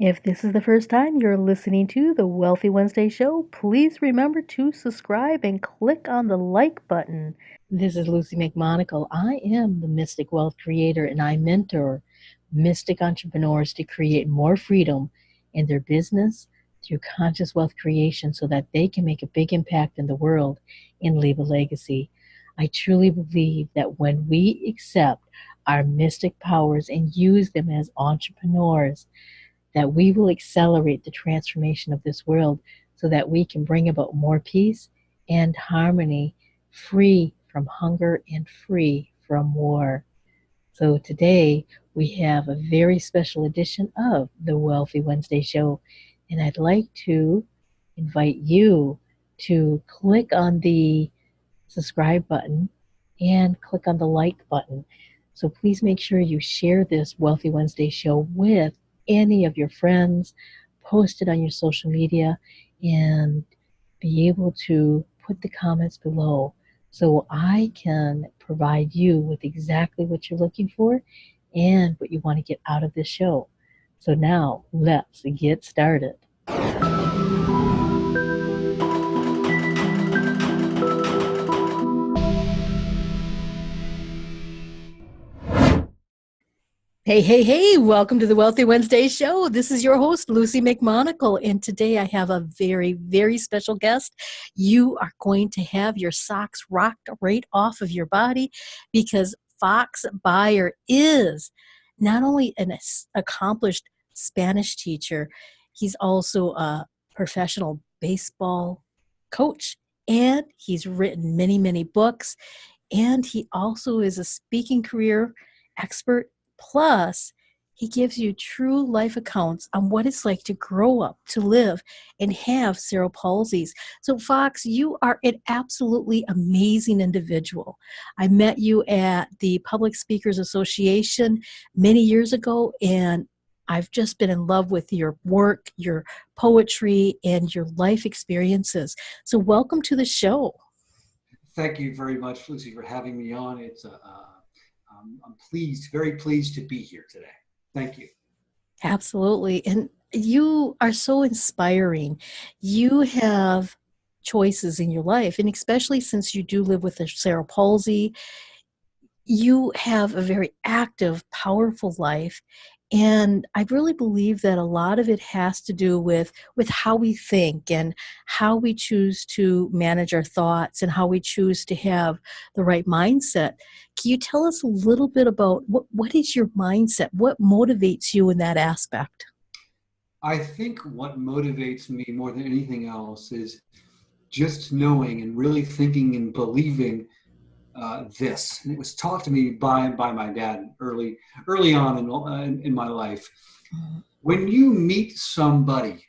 If this is the first time you're listening to the Wealthy Wednesday show, please remember to subscribe and click on the like button. This is Lucy McMonagle. I am the Mystic Wealth Creator, and I mentor mystic entrepreneurs to create more freedom in their business through conscious wealth creation so that they can make a big impact in the world and leave a legacy. I truly believe that when we accept our mystic powers and use them as entrepreneurs, that we will accelerate the transformation of this world so that we can bring about more peace and harmony, free from hunger and free from war. So today we have a very special edition of the Wealthy Wednesday show, and I'd like to invite you to click on the subscribe button and click on the like button. So please make sure you share this Wealthy Wednesday show with any of your friends, post it on your social media, and be able to put the comments below so I can provide you with exactly what you're looking for and what you want to get out of this show. So now let's get started. Hey, hey, hey, welcome to the Wealthy Wednesday show. This is your host, Lucy McMonagle, and today I have a very, very special guest. You are going to have your socks rocked right off of your body because Fox Beyer is not only an accomplished Spanish teacher, he's also a professional baseball coach, and he's written many, many books, and he also is a speaking career expert. Plus, he gives you true life accounts on what it's like to grow up, to live, and have cerebral palsies. So, Fox, you are an absolutely amazing individual. I met you at the Public Speakers Association many years ago, and I've just been in love with your work, your poetry, and your life experiences. So, welcome to the show. Thank you very much, Lucy, for having me on. I'm pleased, very pleased to be here today. Thank you. Absolutely. And you are so inspiring. You have choices in your life, and especially since you do live with a cerebral palsy, you have a very active, powerful life. And I really believe that a lot of it has to do with how we think and how we choose to manage our thoughts and how we choose to have the right mindset. Can you tell us a little bit about what is your mindset? What motivates you in that aspect? I think what motivates me more than anything else is just knowing and really thinking and believing this. And it was taught to me by my dad early on in my life. When you meet somebody,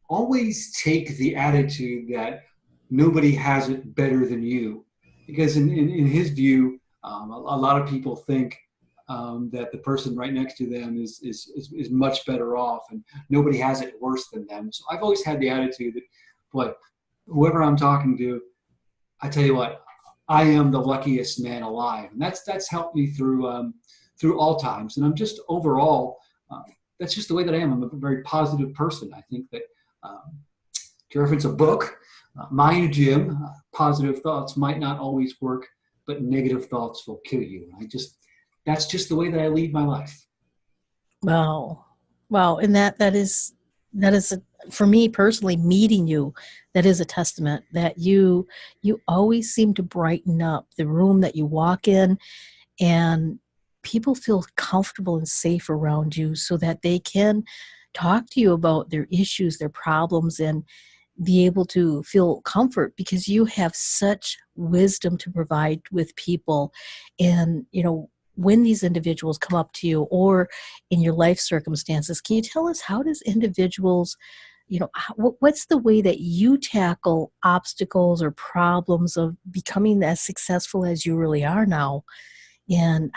always take the attitude that nobody has it better than you, because in his view, a lot of people think that the person right next to them is much better off, and nobody has it worse than them. So I've always had the attitude that, boy, whoever I'm talking to, I tell you what, I am the luckiest man alive, and that's helped me through all times. And I'm just overall, that's just the way that I am. I'm a very positive person. I think that to reference a book, Mind Gym, positive thoughts might not always work, but negative thoughts will kill you. That's just the way that I lead my life. Wow. Wow. And for me personally, meeting you, that is a testament that you always seem to brighten up the room that you walk in, and people feel comfortable and safe around you so that they can talk to you about their issues, their problems, and be able to feel comfort because you have such wisdom to provide with people. And, when these individuals come up to you or in your life circumstances, can you tell us how does individuals, what's the way that you tackle obstacles or problems of becoming as successful as you really are now? And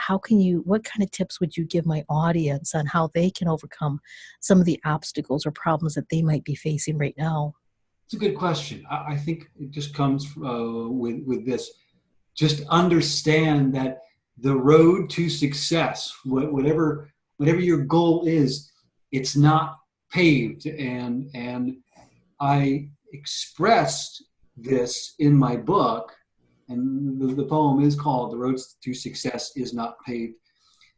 what kind of tips would you give my audience on how they can overcome some of the obstacles or problems that they might be facing right now? It's a good question. I think it just comes with this. Just understand that the road to success, whatever your goal is, it's not paved, and I expressed this in my book, and the poem is called "The Road to Success Is Not Paved."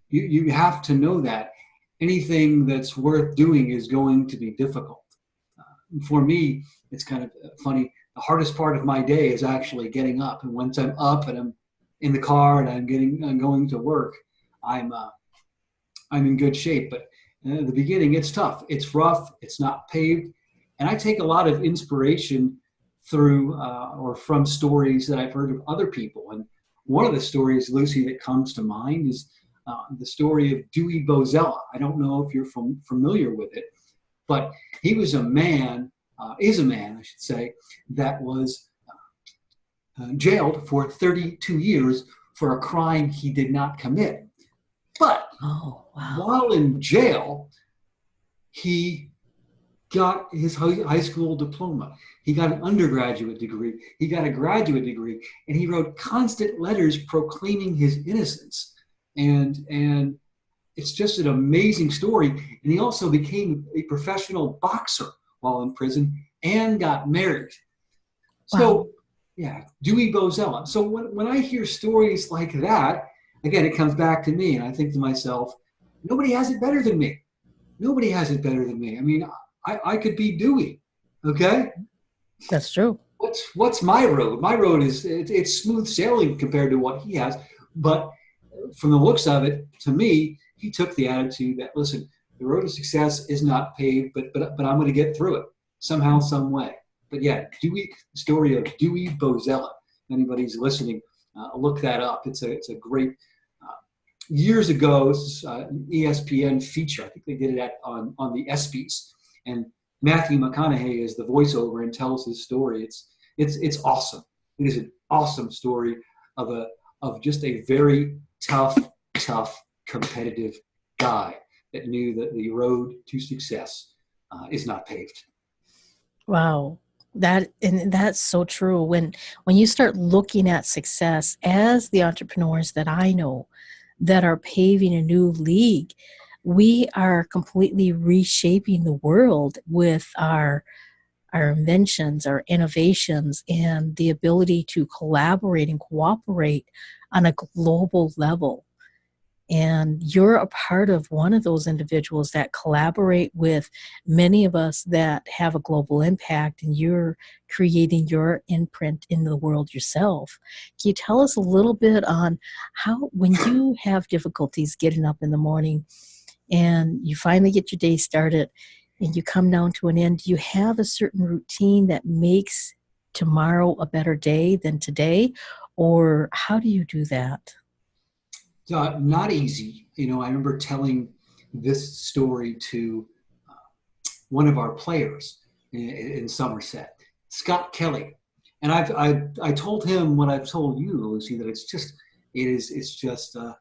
You have to know that anything that's worth doing is going to be difficult. For me, it's kind of funny. The hardest part of my day is actually getting up, and once I'm up and I'm in the car and I'm going to work, I'm in good shape. But at the beginning, it's tough. It's rough. It's not paved. And I take a lot of inspiration through or from stories that I've heard of other people. And one of the stories, Lucy, that comes to mind is the story of Dewey Bozella. I don't know if you're familiar with it, but he was a man, is a man, I should say, that was jailed for 32 years for a crime he did not commit. But while in jail, he got his high school diploma. He got an undergraduate degree. He got a graduate degree, and he wrote constant letters proclaiming his innocence. And it's just an amazing story. And he also became a professional boxer while in prison and got married. So, yeah, Dewey Bozella. So when I hear stories like that, again, it comes back to me, and I think to myself, nobody has it better than me. Nobody has it better than me. I mean, I could be Dewey, okay? That's true. What's my road? My road is it's smooth sailing compared to what he has. But from the looks of it, to me, he took the attitude that, listen, the road to success is not paved, but I'm going to get through it somehow, some way. But yeah, the story of Dewey Bozella. If anybody's listening, look that up. It's a great. Years ago, this is an ESPN feature. I think they did it on the ESPYs, and Matthew McConaughey is the voiceover and tells his story. It's awesome. It is an awesome story of just a very tough, competitive guy that knew that the road to success is not paved. Wow. That's so true. When you start looking at success, as the entrepreneurs that I know that are paving a new league, we are completely reshaping the world with our inventions, our innovations, and the ability to collaborate and cooperate on a global level. And you're a part of one of those individuals that collaborate with many of us that have a global impact, and you're creating your imprint in the world yourself. Can you tell us a little bit on how, when you have difficulties getting up in the morning and you finally get your day started and you come down to an end, do you have a certain routine that makes tomorrow a better day than today? Or how do you do that? Not easy. I remember telling this story to one of our players in Somerset, Scott Kelly, and I told him what I've told you, Lucy, that it's just the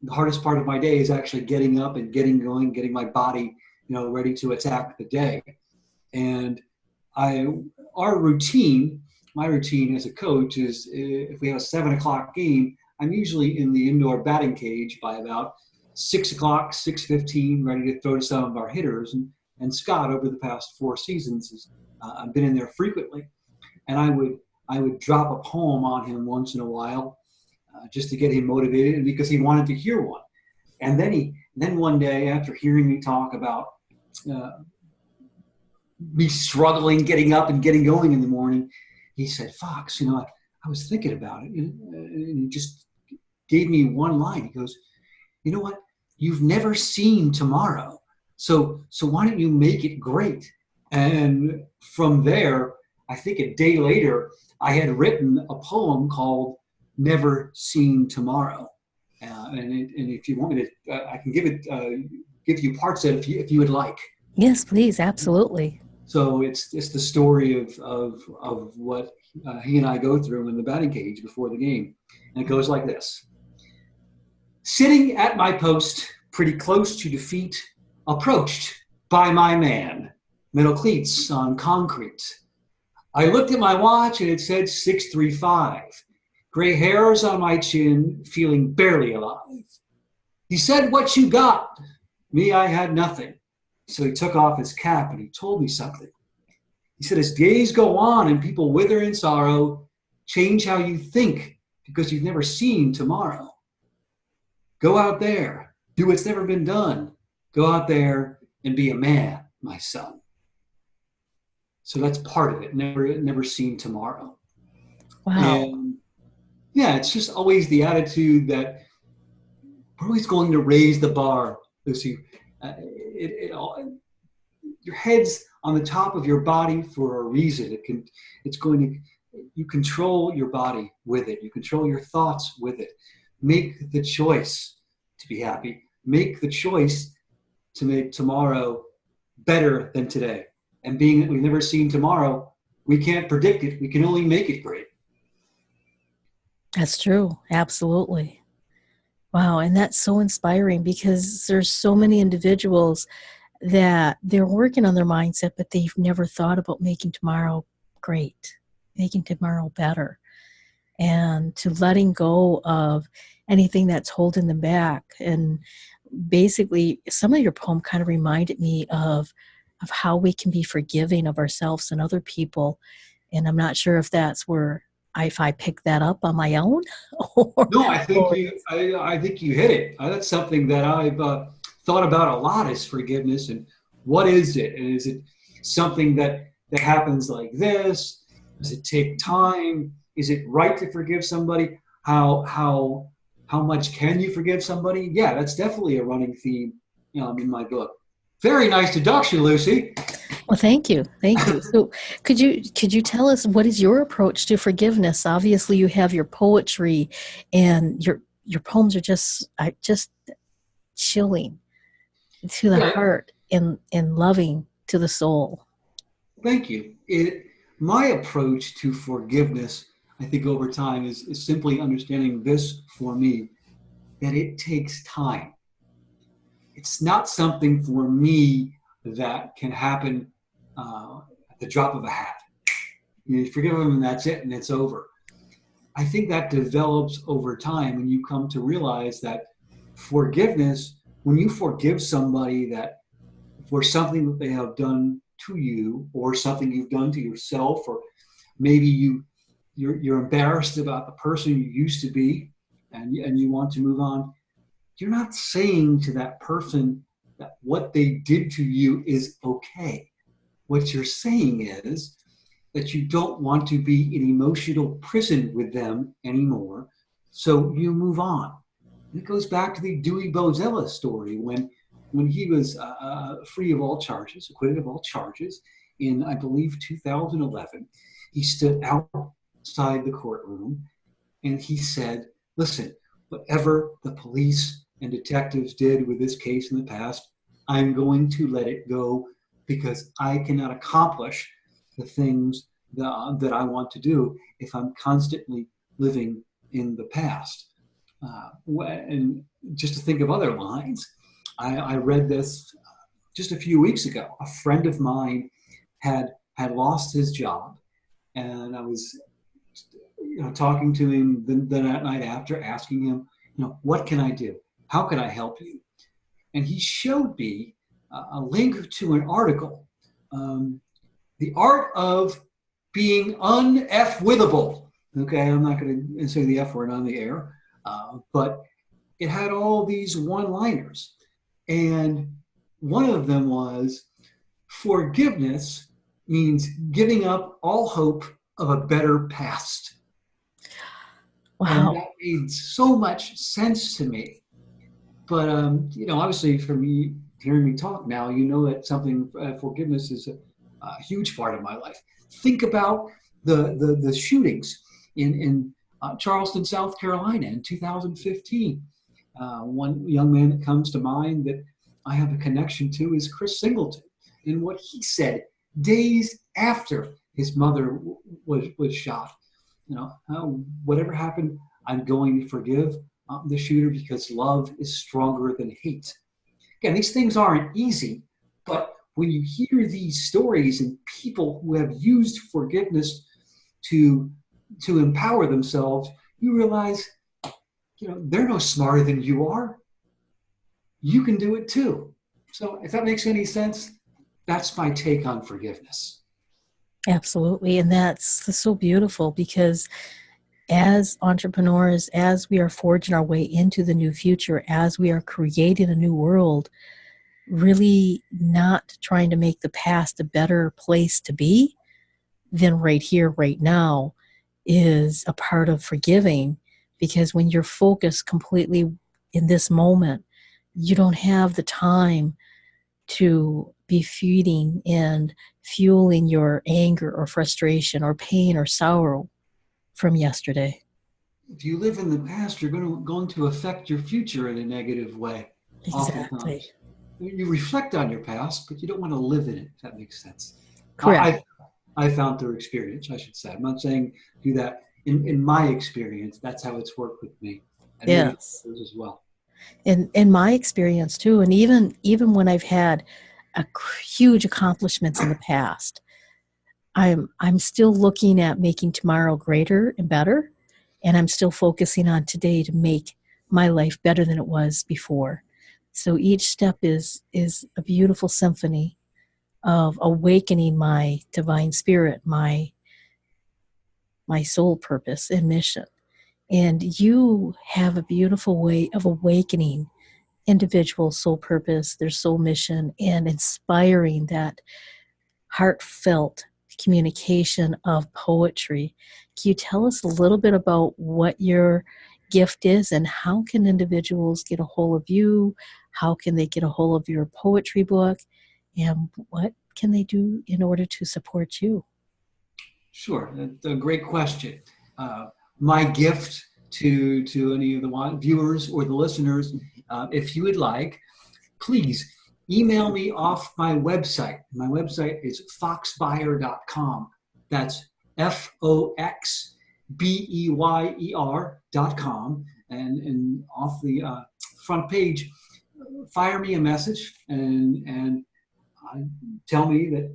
hardest part of my day is actually getting up and getting going, getting my body ready to attack the day. And my routine as a coach is, if we have a 7:00 game, I'm usually in the indoor batting cage by about 6:00, 6:15, ready to throw to some of our hitters. And Scott, over the past 4 seasons, I've been in there frequently. And I would drop a poem on him once in a while, just to get him motivated, and because he wanted to hear one. And then one day, after hearing me talk about me struggling getting up and getting going in the morning, he said, "Fox, I was thinking about it," and he just gave me one line. He goes, "You know what? You've never seen tomorrow, so why don't you make it great?" And from there, I think a day later, I had written a poem called "Never Seen Tomorrow," and if you want me to, I can give you parts of it if you would like. Yes, please, absolutely. So it's the story of what he and I go through in the batting cage before the game. And it goes like this. Sitting at my post, pretty close to defeat, approached by my man, metal cleats on concrete. I looked at my watch and it said 6:35. Gray hairs on my chin, feeling barely alive. He said, "What you got?" Me, I had nothing. So he took off his cap and he told me something. He said, as days go on and people wither in sorrow, change how you think because you've never seen tomorrow. Go out there, do what's never been done. Go out there and be a man, my son. So that's part of it. Never seen tomorrow. Wow. And yeah, it's just always the attitude that we're always going to raise the bar, Lucy. Your head's on the top of your body for a reason. You control your body with it. You control your thoughts with it. Make the choice to be happy. Make the choice to make tomorrow better than today. And being that we've never seen tomorrow, we can't predict it. We can only make it great. That's true. Absolutely. Wow. And that's so inspiring because there's so many individuals that they're working on their mindset, but they've never thought about making tomorrow great, making tomorrow better, and to letting go of anything that's holding them back. And basically, some of your poem kind of reminded me of how we can be forgiving of ourselves and other people. And I'm not sure if that's where if I pick that up on my own, or, No, I think or I think you hit it. That's something that I've thought about a lot is forgiveness and what is it? And is it something that happens like this? Does it take time? Is it right to forgive somebody? How much can you forgive somebody? Yeah, that's definitely a running theme in my book. Very nice deduction, Lucy. Well, thank you. Thank you. So could you tell us what is your approach to forgiveness? Obviously you have your poetry and your poems are just chilling to the Yeah, heart and loving to the soul. thank you. My approach to forgiveness, I think over time is simply understanding this for me, that it takes time. It's not something for me that can happen at the drop of a hat. You forgive them and that's it and it's over. I think that develops over time when you come to realize that forgiveness, when you forgive somebody that for something that they have done to you or something you've done to yourself, or maybe you're embarrassed about the person you used to be and you want to move on, you're not saying to that person that what they did to you is okay. What you're saying is that you don't want to be in emotional prison with them anymore, so you move on. And it goes back to the Dewey Bozella story when he was free of all charges, acquitted of all charges in, I believe, 2011. He stood outside the courtroom and he said, listen, whatever the police and detectives did with this case in the past, I'm going to let it go because I cannot accomplish the things that I want to do if I'm constantly living in the past. And just to think of other lines, I read this just a few weeks ago. A friend of mine had lost his job, and I was talking to him the night after, asking him, what can I do? How can I help you? And he showed me a link to an article, The Art of Being Un-F-Withable. Okay, I'm not going to say the F word on the air, but it had all these one-liners. And one of them was, forgiveness means giving up all hope of a better past. And Wow. that made so much sense to me. But, obviously from me hearing me talk now, that something, forgiveness is a huge part of my life. Think about the shootings in Charleston, South Carolina in 2015. One young man that comes to mind that I have a connection to is Chris Singleton. And what he said days after his mother was shot, whatever happened, I'm going to forgive the shooter because love is stronger than hate. Again, these things aren't easy, but when you hear these stories and people who have used forgiveness to empower themselves, you realize, they're no smarter than you are. You can do it too. So if that makes any sense, that's my take on forgiveness. Absolutely. And that's so beautiful because as entrepreneurs, as we are forging our way into the new future, as we are creating a new world, really not trying to make the past a better place to be than right here, right now, is a part of forgiving. Because when you're focused completely in this moment, you don't have the time to be feeding and fueling your anger or frustration or pain or sorrow from yesterday. If you live in the past, you're going to affect your future in a negative way, Exactly. oftentimes. You reflect on your past, but you don't want to live in it, if that makes sense. Correct. I found through experience, I should say. I'm not saying do that. In my experience, that's how it's worked with me, and maybe Yes. others as well. In my experience too, and even when I've had huge accomplishments in the past, I'm still looking at making tomorrow greater and better, and I'm still focusing on today to make my life better than it was before. So each step is a beautiful symphony of awakening my divine spirit, my soul purpose and mission. And you have a beautiful way of awakening individual soul purpose, their soul mission, and inspiring that heartfelt communication of poetry. Can you tell us a little bit about what your gift is and how can individuals get a hold of you? How can they get a hold of your poetry book? And what can they do in order to support you? Sure, that's a great question. Uh, my gift to any of the viewers or the listeners, if you would like, please email me off my website. My website is foxbeyer.com. That's FOXBEYER.com. And off the front page, fire me a message and tell me that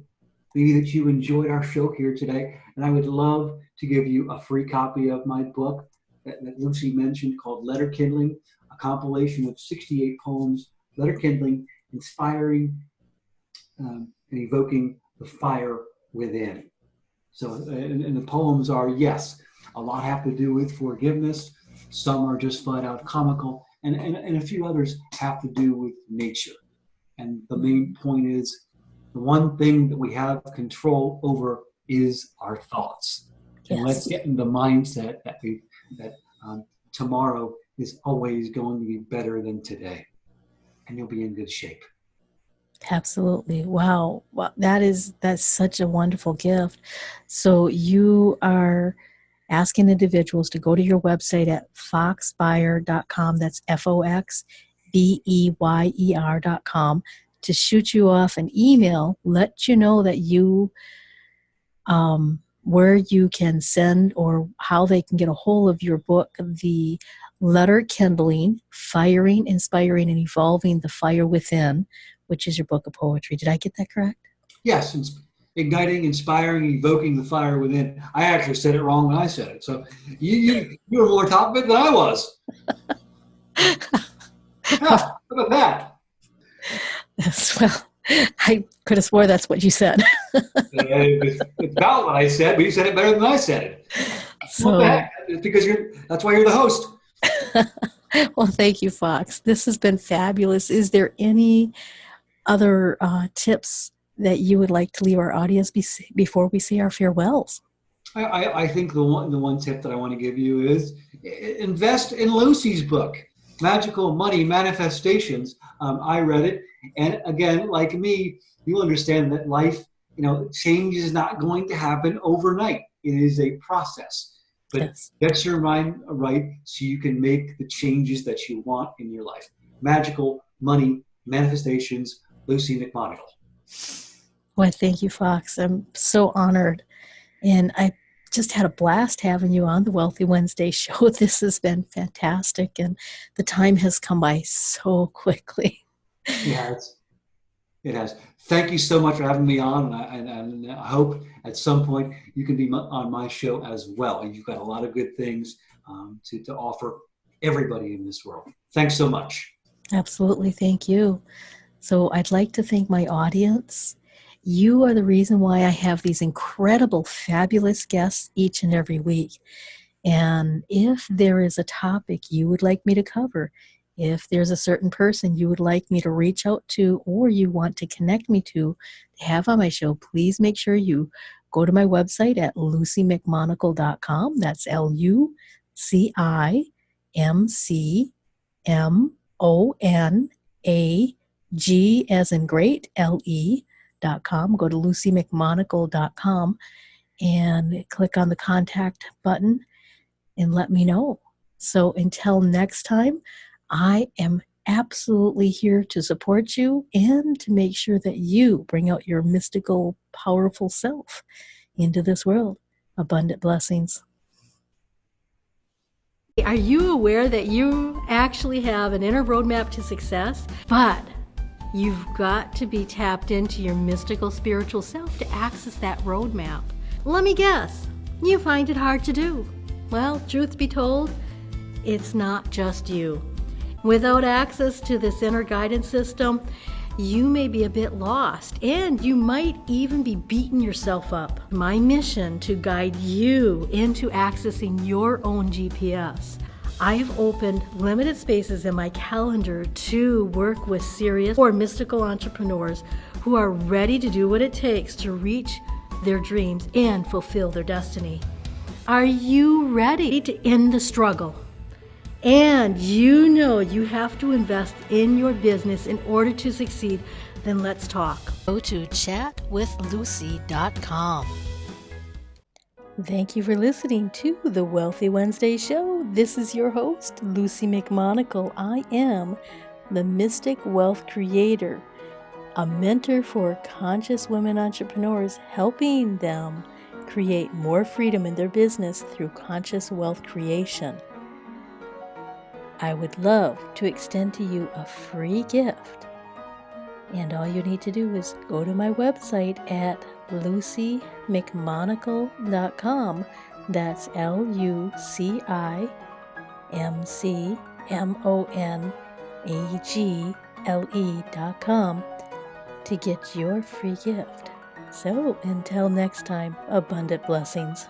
maybe that you enjoyed our show here today. And I would love to give you a free copy of my book that Lucy mentioned called Letter Kindling, a compilation of 68 poems, Letter Kindling, inspiring and evoking the fire within. So, and the poems are, yes, a lot have to do with forgiveness. Some are just flat out comical, and a few others have to do with nature. And the main point is the one thing that we have control over is our thoughts. And let's Yes, get in the mindset that tomorrow is always going to be better than today, and you'll be in good shape. absolutely. Wow. Wow. That's such a wonderful gift. So you are asking individuals to go to your website at foxbeyer.com. That's FOXBEYER.com to shoot you off an email, let you know that where you can send or how they can get a hold of your book, The Letter Kindling, Firing, Inspiring, and Evolving the Fire Within, which is your book of poetry. Did I get that correct? Yes, igniting, inspiring, evoking the fire within. I actually said it wrong when I said it. So you were more top of it than I was. Huh, how about that? Yes, well, I could have swore that's what you said. It's about what I said, but you said it better than I said it. What the So, heck? It's because that's why you're the host. well, thank you, Fox. This has been fabulous. Is there any other tips that you would like to leave our audience before we say our farewells? I think the one tip that I want to give you is invest in Lucy's book, Magical Money Manifestations. I read it, and again, like me, you understand that life, change is not going to happen overnight. It is a process, but Yes. get your mind right so you can make the changes that you want in your life. Magical Money Manifestations, Lucy McMonagle. Well, thank you, Fox. I'm so honored. And I just had a blast having you on the Wealthy Wednesday show. This has been fantastic. And the time has come by so quickly. Yeah, it has. Thank you so much for having me on, and I hope at some point you can be on my show as well. And you've got a lot of good things to offer everybody in this world. Thanks so much. Absolutely. Thank you. So I'd like to thank my audience. You are the reason why I have these incredible, fabulous guests each and every week. And if there is a topic you would like me to cover, if there's a certain person you would like me to reach out to or you want to connect me to have on my show, please make sure you go to my website at lucymcmonagle.com. That's LucyMcMonag as in great, LE.com. Go to lucymcmonagle.com and click on the contact button and let me know. So until next time, I am absolutely here to support you and to make sure that you bring out your mystical, powerful self into this world. Abundant blessings. Are you aware that you actually have an inner roadmap to success? But you've got to be tapped into your mystical, spiritual self to access that roadmap. Let me guess, you find it hard to do. Well, truth be told, it's not just you. Without access to this inner guidance system, you may be a bit lost and you might even be beating yourself up. My mission to guide you into accessing your own GPS. I've opened limited spaces in my calendar to work with serious or mystical entrepreneurs who are ready to do what it takes to reach their dreams and fulfill their destiny. Are you ready to end the struggle? And you know you have to invest in your business in order to succeed, then let's talk. Go to chatwithlucy.com. Thank you for listening to the Wealthy Wednesday Show. This is your host, Lucy McMonagle. I am the Mystic Wealth Creator, a mentor for conscious women entrepreneurs, helping them create more freedom in their business through conscious wealth creation. I would love to extend to you a free gift. And all you need to do is go to my website at lucymcmonagle.com. That's LucyMcmonagle.com to get your free gift. So until next time, abundant blessings.